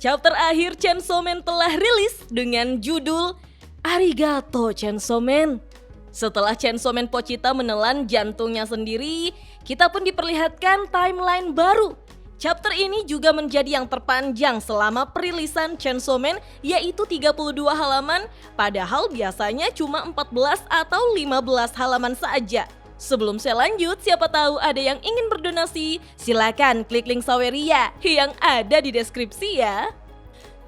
Chapter akhir Chainsaw Man telah rilis dengan judul Arigato Chainsaw Man. Setelah Chainsaw Man Pochita menelan jantungnya sendiri, kita pun diperlihatkan timeline baru. Chapter ini juga menjadi yang terpanjang selama perilisan Chainsaw Man, yaitu 32 halaman, padahal biasanya cuma 14 atau 15 halaman saja. Sebelum saya lanjut, siapa tahu ada yang ingin berdonasi, silakan klik link Saweria yang ada di deskripsi ya.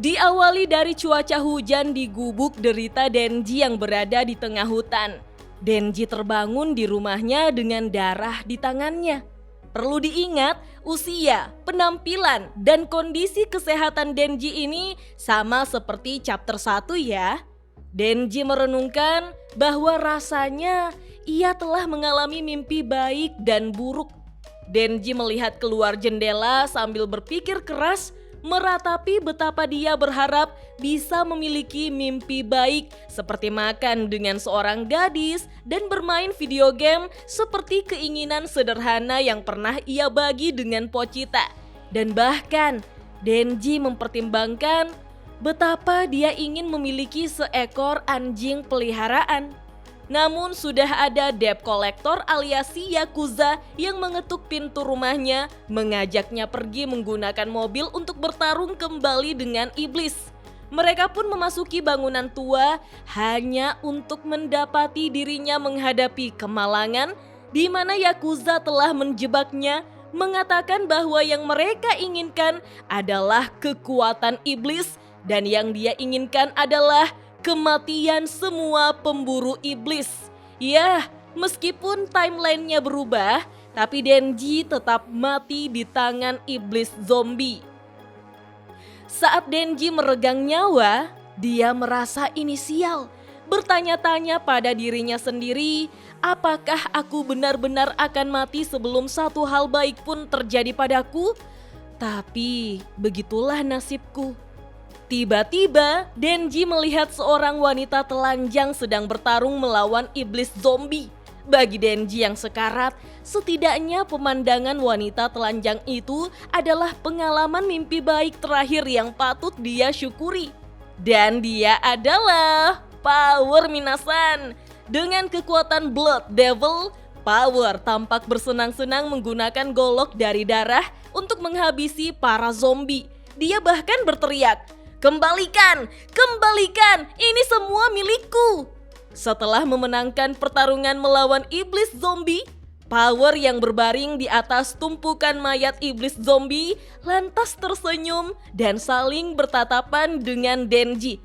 Diawali dari cuaca hujan di gubuk derita Denji yang berada di tengah hutan. Denji terbangun di rumahnya dengan darah di tangannya. Perlu diingat, usia, penampilan, dan kondisi kesehatan Denji ini sama seperti chapter 1 ya. Denji merenungkan bahwa rasanya ia telah mengalami mimpi baik dan buruk. Denji melihat keluar jendela sambil berpikir keras, meratapi betapa dia berharap bisa memiliki mimpi baik seperti makan dengan seorang gadis dan bermain video game seperti keinginan sederhana yang pernah ia bagi dengan Pochita. Dan bahkan Denji mempertimbangkan betapa dia ingin memiliki seekor anjing peliharaan. Namun sudah ada debt collector alias si Yakuza yang mengetuk pintu rumahnya, mengajaknya pergi menggunakan mobil untuk bertarung kembali dengan iblis. Mereka pun memasuki bangunan tua hanya untuk mendapati dirinya menghadapi kemalangan di mana Yakuza telah menjebaknya, mengatakan bahwa yang mereka inginkan adalah kekuatan iblis dan yang dia inginkan adalah kematian semua pemburu iblis. Ya, meskipun timelinenya berubah, tapi Denji tetap mati di tangan iblis zombie. Saat Denji meregang nyawa, dia merasa inisial, bertanya-tanya pada dirinya sendiri, apakah aku benar-benar akan mati sebelum satu hal baik pun terjadi padaku? Tapi begitulah nasibku. Tiba-tiba Denji melihat seorang wanita telanjang sedang bertarung melawan iblis zombie. Bagi Denji yang sekarat, setidaknya pemandangan wanita telanjang itu adalah pengalaman mimpi baik terakhir yang patut dia syukuri. Dan dia adalah Power Minasan. Dengan kekuatan Blood Devil, Power tampak bersenang-senang menggunakan golok dari darah untuk menghabisi para zombie. Dia bahkan berteriak, "Kembalikan, kembalikan, ini semua milikku." Setelah memenangkan pertarungan melawan iblis zombie, Power yang berbaring di atas tumpukan mayat iblis zombie lantas tersenyum dan saling bertatapan dengan Denji.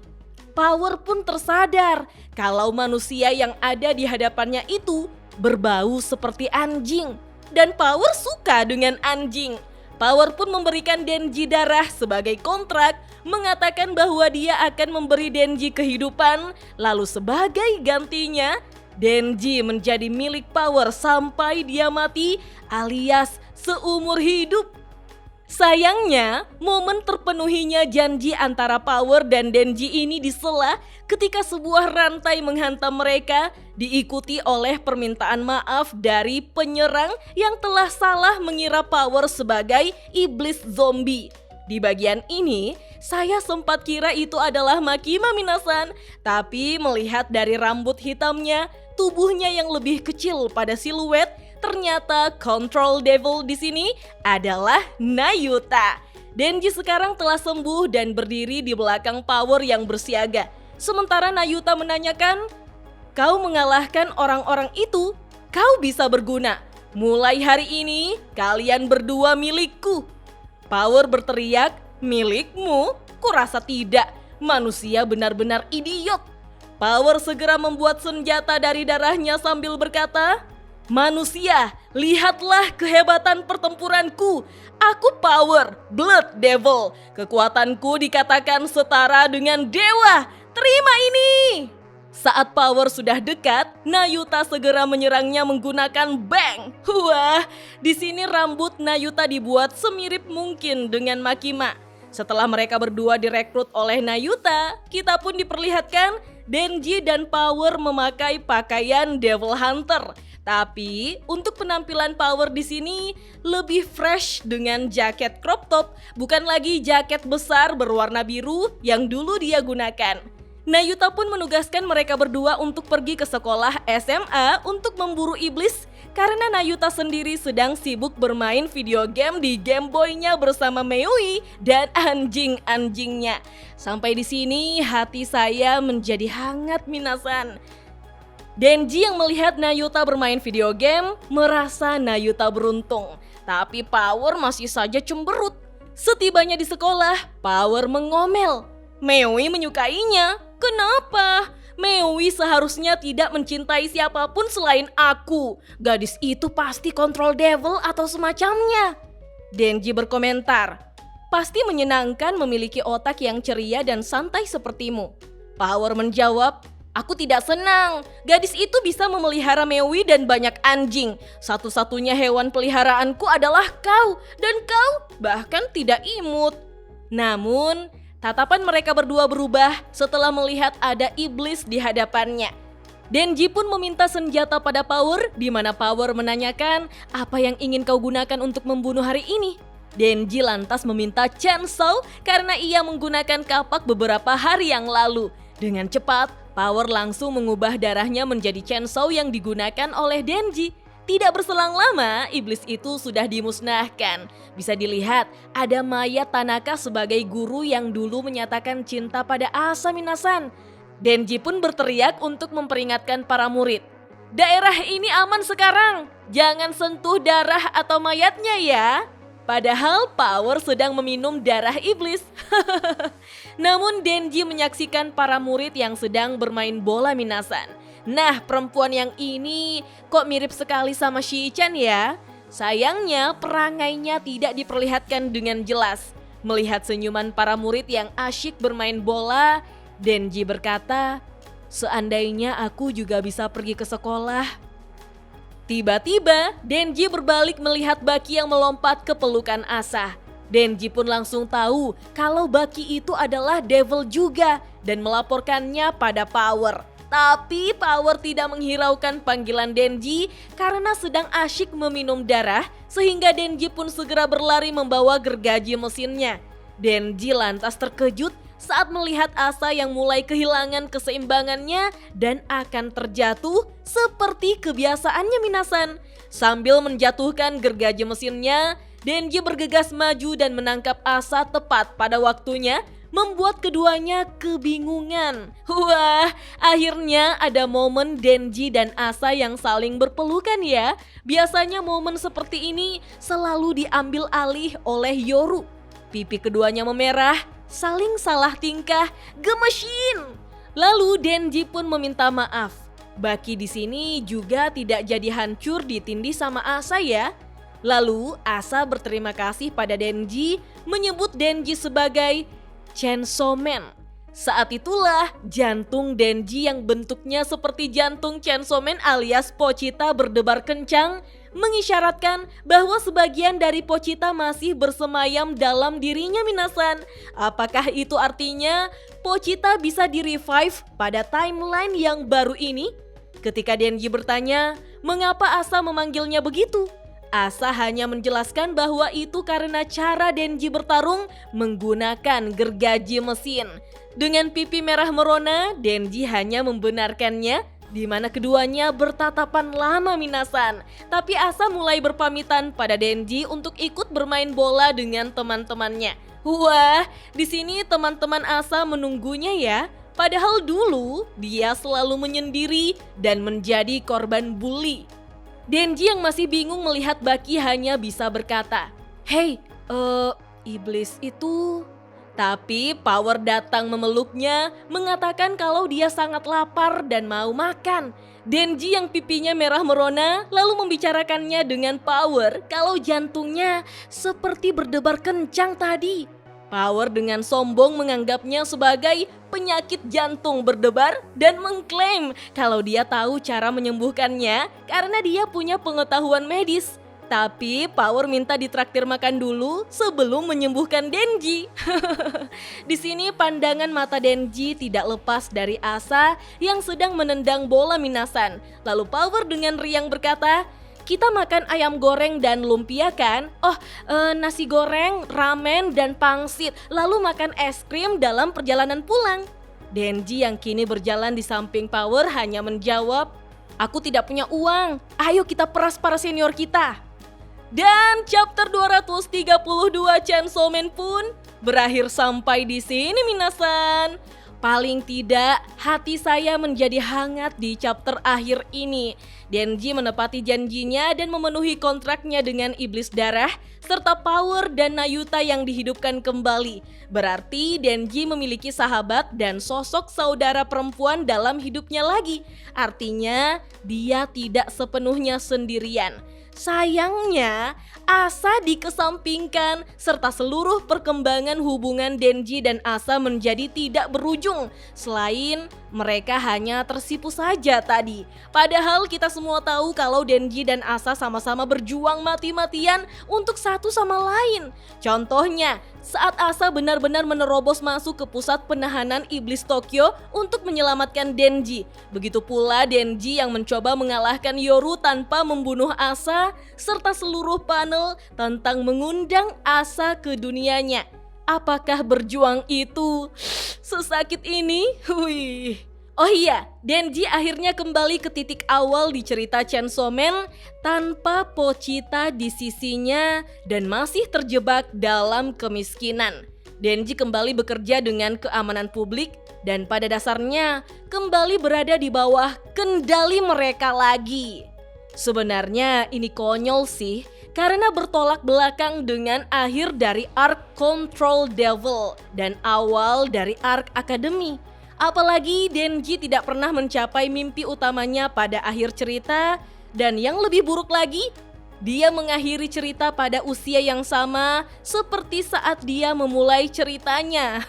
Power pun tersadar kalau manusia yang ada di hadapannya itu berbau seperti anjing dan Power suka dengan anjing. Power pun memberikan Denji darah sebagai kontrak, mengatakan bahwa dia akan memberi Denji kehidupan, lalu sebagai gantinya, Denji menjadi milik Power sampai dia mati alias seumur hidup. Sayangnya, momen terpenuhinya janji antara Power dan Denji ini disela ketika sebuah rantai menghantam mereka, diikuti oleh permintaan maaf dari penyerang yang telah salah mengira Power sebagai iblis zombie. Di bagian ini, saya sempat kira itu adalah Makima Minasan, tapi melihat dari rambut hitamnya, tubuhnya yang lebih kecil pada siluet, ternyata Control Devil di sini adalah Nayuta. Denji sekarang telah sembuh dan berdiri di belakang Power yang bersiaga. Sementara Nayuta menanyakan, "Kau mengalahkan orang-orang itu, kau bisa berguna. Mulai hari ini, kalian berdua milikku." Power berteriak, "Milikmu? Kurasa tidak, manusia benar-benar idiot." Power segera membuat senjata dari darahnya sambil berkata, "Manusia, lihatlah kehebatan pertempuranku. Aku Power, Blood Devil. Kekuatanku dikatakan setara dengan dewa. Terima ini." Saat Power sudah dekat, Nayuta segera menyerangnya menggunakan bang. Wah, di sini rambut Nayuta dibuat semirip mungkin dengan Makima. Setelah mereka berdua direkrut oleh Nayuta, kita pun diperlihatkan Denji dan Power memakai pakaian Devil Hunter. Tapi untuk penampilan Power di sini lebih fresh dengan jaket crop top, bukan lagi jaket besar berwarna biru yang dulu dia gunakan. Nayuta pun menugaskan mereka berdua untuk pergi ke sekolah SMA untuk memburu iblis karena Nayuta sendiri sedang sibuk bermain video game di Game Boy-nya bersama Meui dan anjing-anjingnya. Sampai di sini hati saya menjadi hangat minasan. Denji yang melihat Nayuta bermain video game merasa Nayuta beruntung, tapi Power masih saja cemberut. Setibanya di sekolah, Power mengomel. Meui menyukainya. Kenapa? Meui seharusnya tidak mencintai siapapun selain aku. Gadis itu pasti kontrol devil atau semacamnya. Denji berkomentar, pasti menyenangkan memiliki otak yang ceria dan santai sepertimu. Power menjawab, aku tidak senang. Gadis itu bisa memelihara Meui dan banyak anjing. Satu-satunya hewan peliharaanku adalah kau. Dan kau bahkan tidak imut. Namun, tatapan mereka berdua berubah setelah melihat ada iblis di hadapannya. Denji pun meminta senjata pada Power, di mana Power menanyakan apa yang ingin kau gunakan untuk membunuh hari ini. Denji lantas meminta chainsaw karena ia menggunakan kapak beberapa hari yang lalu. Dengan cepat, Power langsung mengubah darahnya menjadi chainsaw yang digunakan oleh Denji. Tidak berselang lama, iblis itu sudah dimusnahkan. Bisa dilihat, ada mayat Tanaka sebagai guru yang dulu menyatakan cinta pada Asa minasan. Denji pun berteriak untuk memperingatkan para murid. Daerah ini aman sekarang, jangan sentuh darah atau mayatnya ya. Padahal Power sedang meminum darah iblis. Namun Denji menyaksikan para murid yang sedang bermain bola minasan. Nah, perempuan yang ini kok mirip sekali sama Shii-chan ya? Sayangnya perangainya tidak diperlihatkan dengan jelas. Melihat senyuman para murid yang asyik bermain bola, Denji berkata, seandainya aku juga bisa pergi ke sekolah. Tiba-tiba, Denji berbalik melihat Baki yang melompat ke pelukan Asa. Denji pun langsung tahu kalau Baki itu adalah devil juga dan melaporkannya pada Power. Tapi Power tidak menghiraukan panggilan Denji karena sedang asyik meminum darah sehingga Denji pun segera berlari membawa gergaji mesinnya. Denji lantas terkejut saat melihat Asa yang mulai kehilangan keseimbangannya dan akan terjatuh seperti kebiasaannya minasan. Sambil menjatuhkan gergaji mesinnya, Denji bergegas maju dan menangkap Asa tepat pada waktunya, membuat keduanya kebingungan. Wah, akhirnya ada momen Denji dan Asa yang saling berpelukan ya. Biasanya momen seperti ini selalu diambil alih oleh Yoru. Pipi keduanya memerah, saling salah tingkah, gemesin. Lalu Denji pun meminta maaf. Baki di sini juga tidak jadi hancur ditindih sama Asa ya. Lalu Asa berterima kasih pada Denji, menyebut Denji sebagai Chainsaw Man. Saat itulah jantung Denji yang bentuknya seperti jantung Chainsaw Man alias Pochita berdebar kencang, mengisyaratkan bahwa sebagian dari Pochita masih bersemayam dalam dirinya minasan. Apakah itu artinya Pochita bisa di-revive pada timeline yang baru ini? Ketika Denji bertanya, mengapa Asa memanggilnya begitu? Asa hanya menjelaskan bahwa itu karena cara Denji bertarung menggunakan gergaji mesin. Dengan pipi merah merona, Denji hanya membenarkannya, di mana keduanya bertatapan lama minasan. Tapi Asa mulai berpamitan pada Denji untuk ikut bermain bola dengan teman-temannya. Wah, di sini teman-teman Asa menunggunya ya. Padahal dulu dia selalu menyendiri dan menjadi korban bully. Denji yang masih bingung melihat Baki hanya bisa berkata, "Hei, iblis itu..." Tapi Power datang memeluknya, mengatakan kalau dia sangat lapar dan mau makan. Denji yang pipinya merah merona lalu membicarakannya dengan Power kalau jantungnya seperti berdebar kencang tadi. Power dengan sombong menganggapnya sebagai penyakit jantung berdebar dan mengklaim kalau dia tahu cara menyembuhkannya karena dia punya pengetahuan medis. Tapi Power minta ditraktir makan dulu sebelum menyembuhkan Denji. Di sini pandangan mata Denji tidak lepas dari Asa yang sedang menendang bola Minasan. Lalu Power dengan riang berkata, "Kita makan ayam goreng dan lumpia kan? Nasi goreng, ramen, dan pangsit. Lalu makan es krim dalam perjalanan pulang." Denji yang kini berjalan di samping Power hanya menjawab, "Aku tidak punya uang. Ayo kita peras para senior kita." Dan chapter 232 Chainsaw Man pun berakhir sampai di sini minasan. Paling tidak hati saya menjadi hangat di chapter akhir ini. Denji menepati janjinya dan memenuhi kontraknya dengan iblis darah serta Power dan Nayuta yang dihidupkan kembali. Berarti Denji memiliki sahabat dan sosok saudara perempuan dalam hidupnya lagi. Artinya dia tidak sepenuhnya sendirian. Sayangnya, Asa dikesampingkan serta seluruh perkembangan hubungan Denji dan Asa menjadi tidak berujung. Selain mereka hanya tersipu saja tadi. Padahal kita semua tahu kalau Denji dan Asa sama-sama berjuang mati-matian untuk satu sama lain. Contohnya, saat Asa benar-benar menerobos masuk ke pusat penahanan iblis Tokyo untuk menyelamatkan Denji. Begitu pula Denji yang mencoba mengalahkan Yoru tanpa membunuh Asa, serta seluruh panel tentang mengundang Asa ke dunianya. Apakah berjuang itu sesakit ini? Wih. Oh iya, Denji akhirnya kembali ke titik awal di cerita Chainsaw Man tanpa Pochita di sisinya dan masih terjebak dalam kemiskinan. Denji kembali bekerja dengan keamanan publik dan pada dasarnya kembali berada di bawah kendali mereka lagi. Sebenarnya ini konyol sih, karena bertolak belakang dengan akhir dari arc Control Devil dan awal dari arc Academy. Apalagi Denji tidak pernah mencapai mimpi utamanya pada akhir cerita, dan yang lebih buruk lagi, dia mengakhiri cerita pada usia yang sama seperti saat dia memulai ceritanya.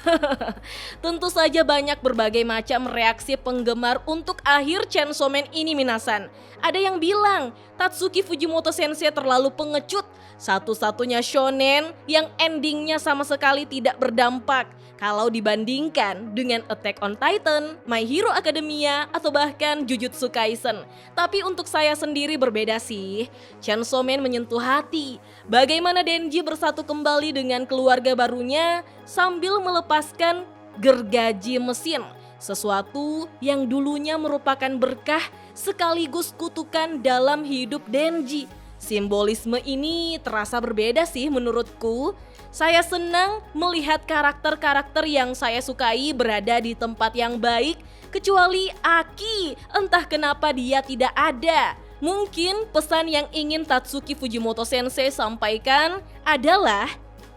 Tentu saja banyak berbagai macam reaksi penggemar untuk akhir Chainsaw Man ini minasan. Ada yang bilang Tatsuki Fujimoto Sensei terlalu pengecut, satu-satunya shonen yang endingnya sama sekali tidak berdampak kalau dibandingkan dengan Attack on Titan, My Hero Academia, atau bahkan Jujutsu Kaisen. Tapi untuk saya sendiri berbeda sih. Chainsaw Man menyentuh hati. Bagaimana Denji bersatu kembali dengan keluarga barunya sambil melepaskan gergaji mesin. Sesuatu yang dulunya merupakan berkah sekaligus kutukan dalam hidup Denji. Simbolisme ini terasa berbeda sih menurutku. Saya senang melihat karakter-karakter yang saya sukai berada di tempat yang baik, kecuali Aki, entah kenapa dia tidak ada. Mungkin pesan yang ingin Tatsuki Fujimoto Sensei sampaikan adalah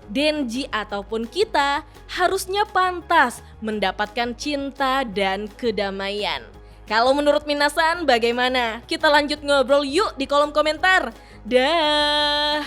Denji ataupun kita harusnya pantas mendapatkan cinta dan kedamaian. Kalau menurut minasan bagaimana? Kita lanjut ngobrol yuk di kolom komentar. Dah.